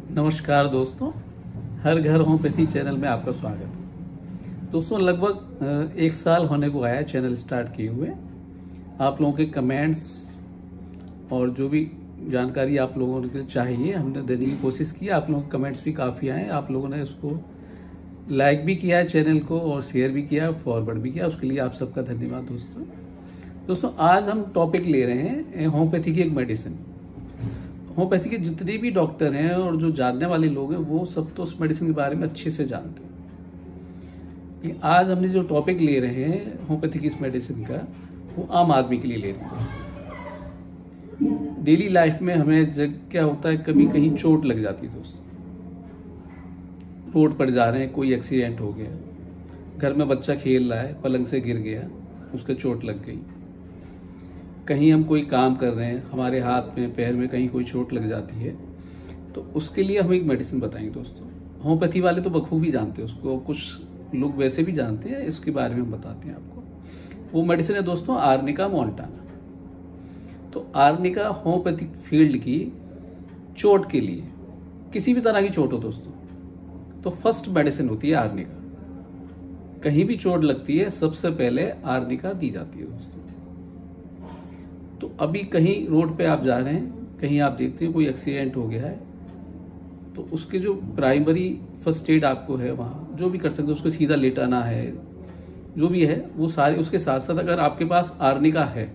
नमस्कार दोस्तों, हर घर होम्योपैथी चैनल में आपका स्वागत है। दोस्तों, लगभग 1 साल होने को आया है चैनल स्टार्ट किए हुए। आप लोगों के कमेंट्स और जो भी जानकारी आप लोगों को चाहिए हमने देने की कोशिश की। आप लोगों के कमेंट्स भी काफ़ी आए, आप लोगों ने उसको लाइक भी किया है चैनल को और शेयर भी किया, फॉरवर्ड भी किया, उसके लिए आप सबका धन्यवाद। दोस्तों आज हम टॉपिक ले रहे हैं होम्योपैथी की एक मेडिसिन। होम्योपैथी के जितने भी डॉक्टर हैं और जो जानने वाले लोग हैं वो सब तो उस मेडिसिन के बारे में अच्छे से जानते हैं। लेकिन आज हमने जो टॉपिक ले रहे हैं होम्योपैथी की इस मेडिसिन का, वो आम आदमी के लिए ले रहे हैं। दोस्तों, डेली लाइफ में हमें क्या होता है, कभी कहीं चोट लग जाती है। दोस्तों, रोड पर जा रहे हैं, कोई एक्सीडेंट हो गया, घर में बच्चा खेल रहा है, पलंग से गिर गया, उसके चोट लग गई। कहीं हम कोई काम कर रहे हैं, हमारे हाथ में पैर में कहीं कोई चोट लग जाती है, तो उसके लिए हम एक मेडिसिन बताएंगे। दोस्तों, होम्योपैथी वाले तो बखूबी जानते हैं उसको, कुछ लोग वैसे भी जानते हैं, इसके बारे में हम बताते हैं आपको। वो मेडिसिन है दोस्तों आर्निका मोंटाना। तो आर्निका होम्योपैथिक फील्ड की चोट के लिए, किसी भी तरह की चोट हो दोस्तों, तो फर्स्ट मेडिसिन होती है आर्निका। कहीं भी चोट लगती है सबसे पहले आर्निका दी जाती है। दोस्तों, तो अभी कहीं रोड पे आप जा रहे हैं, कहीं आप देखते हैं कोई एक्सीडेंट हो गया है, तो उसके जो प्राइमरी फर्स्ट एड आपको है, वहाँ जो भी कर सकते हो, उसको सीधा लेटाना है, जो भी है वो सारे। उसके साथ साथ अगर आपके पास आर्निका है,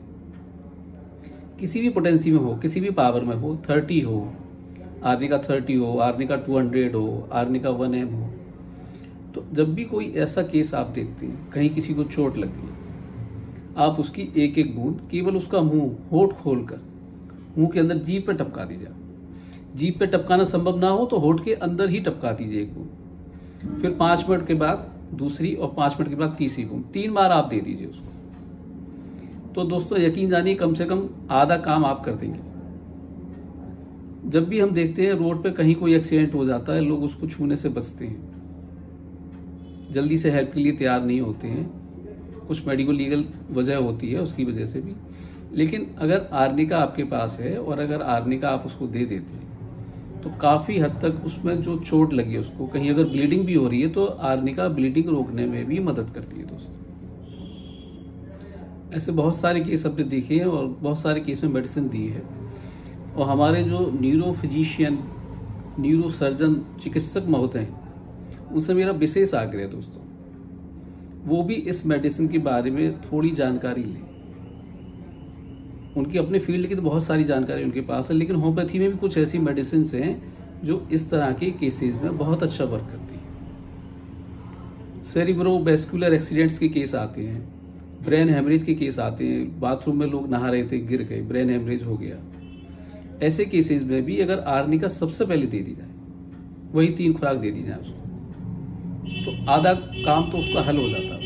किसी भी पोटेंसी में हो, किसी भी पावर में हो, 30 हो, आर्निका 30 हो, आर्निका 200 हो, आर्निका 1M हो, तो जब भी कोई ऐसा केस आप देखते हैं, कहीं किसी को चोट लग गई, आप उसकी एक एक बूंद केवल उसका मुंह, होठ खोलकर मुंह के अंदर जीभ पे टपका दीजिए। जीभ पे टपकाना संभव ना हो तो होठ के अंदर ही टपका दीजिए एक बूंद। फिर 5 मिनट के बाद दूसरी और 5 मिनट के बाद तीसरी बूंद, 3 बार आप दे दीजिए उसको। तो दोस्तों यकीन जानिए, कम से कम आधा काम आप कर देंगे। जब भी हम देखते हैं रोड पे कहीं कोई एक्सीडेंट हो जाता है, लोग उसको छूने से बचते हैं, जल्दी से हेल्प के लिए तैयार नहीं होते हैं। कुछ मेडिकल लीगल वजह होती है, उसकी वजह से भी। लेकिन अगर आर्निका आपके पास है और अगर आर्निका आप उसको दे देते हैं, तो काफ़ी हद तक उसमें जो चोट लगी है उसको, कहीं अगर ब्लीडिंग भी हो रही है, तो आर्निका ब्लीडिंग रोकने में भी मदद करती है। दोस्तों, ऐसे बहुत सारे केस हमने देखे हैं और बहुत सारे केस में मेडिसिन दी है। और हमारे जो न्यूरो फिजिशियन, न्यूरो सर्जन, चिकित्सक महोदय हैं, उनसे मेरा विशेष आग्रह है दोस्तों, वो भी इस मेडिसिन के बारे में थोड़ी जानकारी लें। उनकी अपने फील्ड की तो बहुत सारी जानकारी उनके पास है, लेकिन होम्योपैथी में भी कुछ ऐसी मेडिसिन हैं जो इस तरह के केसेस में बहुत अच्छा वर्क करती हैं। सेरिब्रोवैस्कुलर एक्सीडेंट्स के केस आते हैं, ब्रेन हेमरेज के केस आते हैं, बाथरूम में लोग नहा रहे थे, गिर गए, ब्रेन हेमरेज हो गया। ऐसे केसेस में भी अगर आर्निका सबसे पहले दे दी जाए, वही 3 खुराक दे दी जाए उसको, तो आधा काम तो उसका हल हो जाता है।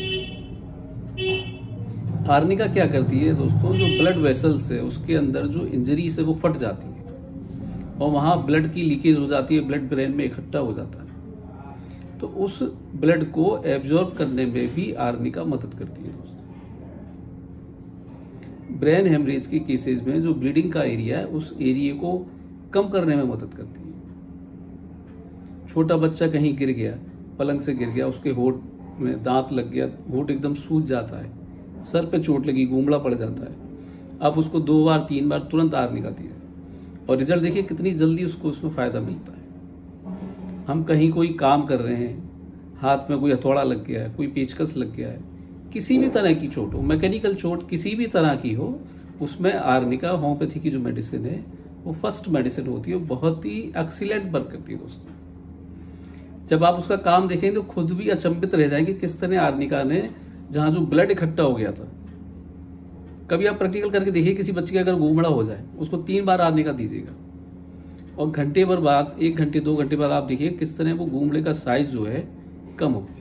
आर्निका क्या करती है दोस्तों, जो ब्लड वेसल्स है उसके अंदर जो इंजरीज है वो फट जाती है और वहां ब्लड की लीकेज हो जाती है, ब्लड ब्रेन में इकट्ठा हो जाता है, तो उस ब्लड को एब्जॉर्ब करने में भी आर्निका मदद करती है। दोस्तों, ब्रेन हेमरेज के केसेस में जो ब्लीडिंग का एरिया है, उस एरिया को कम करने में मदद करती है। छोटा बच्चा कहीं गिर गया, पलंग से गिर गया, उसके होठ में दांत लग गया, होठ एकदम सूज जाता है, सर पे चोट लगी, गूंगला पड़ जाता है, आप उसको 2 बार 3 बार तुरंत आर्निका दिए और रिजल्ट देखिए कितनी जल्दी उसको उसमें फायदा मिलता है। हम कहीं कोई काम कर रहे हैं, हाथ में कोई हथौड़ा लग गया है, कोई पेचकस लग गया है, किसी भी तरह की चोट हो, मैकेनिकल चोट किसी भी तरह की हो, उसमें आर्निका होम्योपैथी की जो मेडिसिन है वो फर्स्ट मेडिसिन होती है, बहुत ही एक्सीलेंट वर्क करती है। दोस्तों, जब आप उसका काम देखेंगे तो खुद भी अचंभित रह जाएंगे, किस तरह आर्निका ने जहां जो ब्लड इकट्ठा हो गया था। कभी आप प्रैक्टिकल करके देखिए, किसी बच्चे का अगर गूंगड़ा हो जाए, उसको 3 बार आर्निका दीजिएगा और घंटे भर बाद, 1 घंटे 2 घंटे बाद आप देखिए किस तरह वो गूंगड़े का साइज जो है कम हो गया।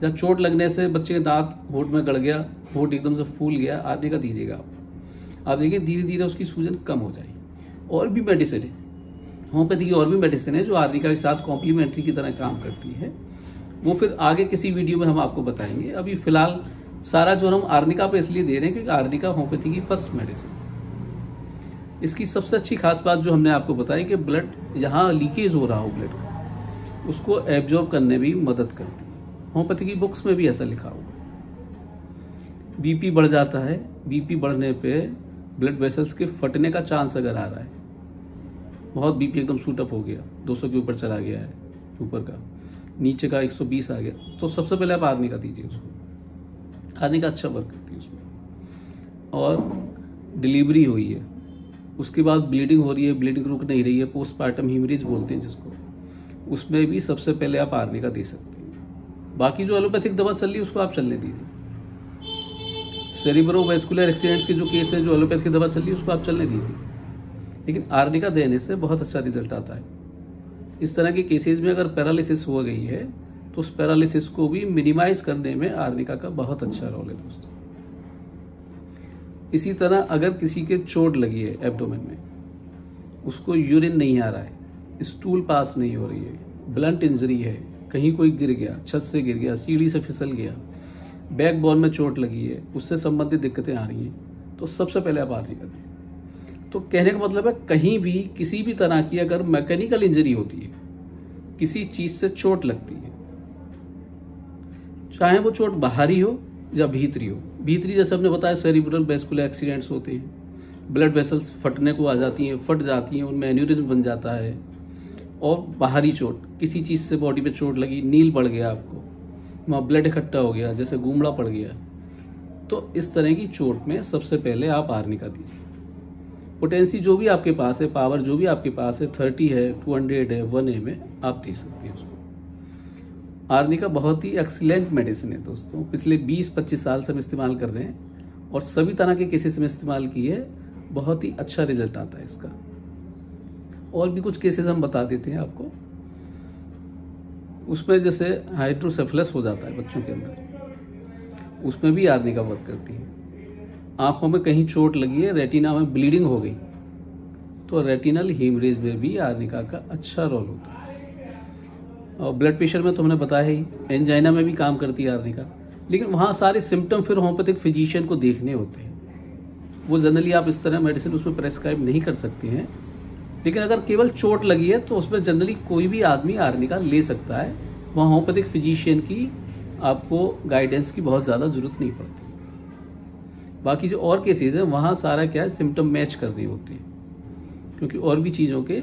या चोट लगने से बच्चे के दांत होठ में गड़ गया, होठ एकदम से फूल गया, आर्निका दीजिएगा आप देखिए धीरे धीरे उसकी सूजन कम हो जाएगी। और भी मेडिसिन है, होम्योपैथी की और भी मेडिसिन है जो आर्निका के साथ कॉम्प्लीमेंट्री की तरह काम करती है, वो फिर आगे किसी वीडियो में हम आपको बताएंगे। अभी फिलहाल सारा जो हम आर्निका पे इसलिए दे रहे हैं क्योंकि आर्निका होम्योपैथी की फर्स्ट मेडिसिन। इसकी सबसे अच्छी खास बात जो हमने आपको बताई कि ब्लड जहाँ लीकेज हो रहा हो ब्लड का, उसको एब्जॉर्ब करने में भी मदद करती है। होम्योपैथी की बुक्स में भी ऐसा लिखा हुआ है। बीपी बढ़ जाता है, बीपी बढ़ने पे ब्लड वेसल्स के फटने का चांस अगर आ रहा है, बहुत बीपी एकदम शूटअप हो गया, 200 के ऊपर चला गया है, ऊपर का, नीचे का 120 आ गया, तो सबसे पहले आप आर्निका दीजिए उसको। आर्निका अच्छा वर्क करती है उसमें। और डिलीवरी हुई है, उसके बाद ब्लीडिंग हो रही है, ब्लीडिंग रुक नहीं रही है, पोस्टमार्टम हीमरेज बोलते हैं जिसको, उसमें भी सबसे पहले आप आर्निका दे सकते हैं। बाकी जो एलोपैथिक दवा चल रही है उसको आप चलने दीजिए। सेरिब्रोवैस्कुलर एक्सीडेंट्स के जो केस है, जो एलोपैथी की दवा चल रही है उसको आप चलने दीजिए, लेकिन आर्निका देने से बहुत अच्छा रिजल्ट आता है। इस तरह के केसेस में अगर पैरालिसिस हो गई है तो उस पैरालिसिस को भी मिनिमाइज करने में आर्निका का बहुत अच्छा रोल है दोस्तों। इसी तरह अगर किसी के चोट लगी है एब्डोमेन में, उसको यूरिन नहीं आ रहा है, स्टूल पास नहीं हो रही है, ब्लंट इंजरी है, कहीं कोई गिर गया, छत से गिर गया, सीढ़ी से फिसल गया, बैकबोन में चोट लगी है, उससे संबंधित दिक्कतें आ रही हैं, तो सबसे पहले आप आर्निका दीजिए। तो कहने का मतलब है कहीं भी किसी भी तरह की अगर मैकेनिकल इंजरी होती है, किसी चीज से चोट लगती है, चाहे वो चोट बाहरी हो या भीतरी हो, भीतरी जैसे हमने बताया सेरिब्रल वैस्कुलर एक्सीडेंट्स होते हैं, ब्लड वेसल्स फटने को आ जाती हैं, फट जाती हैं, उनमें एन्यूरिज्म बन जाता है। और बाहरी चोट, किसी चीज से बॉडी पे चोट लगी, नील पड़ गया आपको, वहाँ ब्लड इकट्ठा हो गया, जैसे गुमड़ा पड़ गया, तो इस तरह की चोट में सबसे पहले आप आर्निका दीजिए। पोटेंसी जो भी आपके पास है, पावर जो भी आपके पास है, 30 है, 200 है, 1A में आप दे सकते हैं उसको। आर्निका बहुत ही एक्सीलेंट मेडिसिन है दोस्तों, पिछले 20-25 साल से हम इस्तेमाल कर रहे हैं और सभी तरह के केसेस में इस्तेमाल की है, बहुत ही अच्छा रिजल्ट आता है इसका। और भी कुछ केसेस हम बता देते हैं आपको। उसमें जैसे हाइड्रोसेफलस हो जाता है बच्चों के अंदर, उसमें भी आर्निका वर्क करती है। आंखों में कहीं चोट लगी है, रेटिना में ब्लीडिंग हो गई, तो रेटिनल हीमरेज में भी आर्निका का अच्छा रोल होता है। और ब्लड प्रेशर में तो हमने बताया ही, एंजाइना में भी काम करती है आर्निका, लेकिन वहाँ सारे सिम्टम फिर होम्योपैथिक फिजिशियन को देखने होते हैं। वो जनरली आप इस तरह मेडिसिन उसमें प्रेस्क्राइब नहीं कर सकते हैं, लेकिन अगर केवल चोट लगी है तो उसमें जनरली कोई भी आदमी आर्निका ले सकता है। वहाँ होम्योपैथिक फिजिशियन की आपको गाइडेंस की बहुत ज़्यादा जरूरत नहीं पड़ती। बाकी जो और केसेज हैं वहाँ सारा क्या है, सिम्टम मैच करनी होती है, क्योंकि और भी चीज़ों के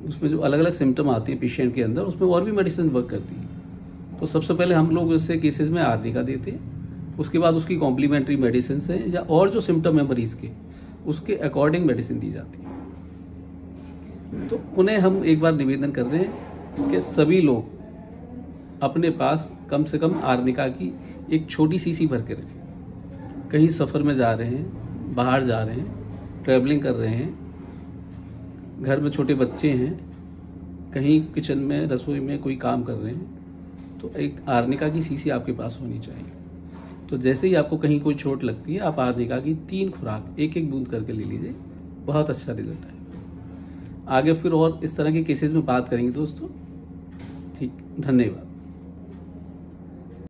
उसमें जो अलग अलग सिम्टम आती है पेशेंट के अंदर, उसमें और भी मेडिसिन वर्क करती है। तो सबसे पहले हम लोग ऐसे केसेज में आर्निका देते हैं, उसके बाद उसकी कॉम्प्लीमेंट्री मेडिसिन है या और जो सिम्टम है मरीज के, उसके अकॉर्डिंग मेडिसिन दी जाती है। तो उन्हें हम एक बार निवेदन कर रहे हैं कि सभी लोग अपने पास कम से कम आर्निका की एक छोटी शीशी भर के रखें। कहीं सफ़र में जा रहे हैं, बाहर जा रहे हैं, ट्रैवलिंग कर रहे हैं, घर में छोटे बच्चे हैं, कहीं किचन में रसोई में कोई काम कर रहे हैं, तो एक आर्निका की शीशी आपके पास होनी चाहिए। तो जैसे ही आपको कहीं कोई चोट लगती है, आप आर्निका की 3 खुराक 1-1 बूंद करके ले लीजिए, बहुत अच्छा रिजल्ट है। आगे फिर और इस तरह के केसेस में बात करेंगे दोस्तों। ठीक, धन्यवाद।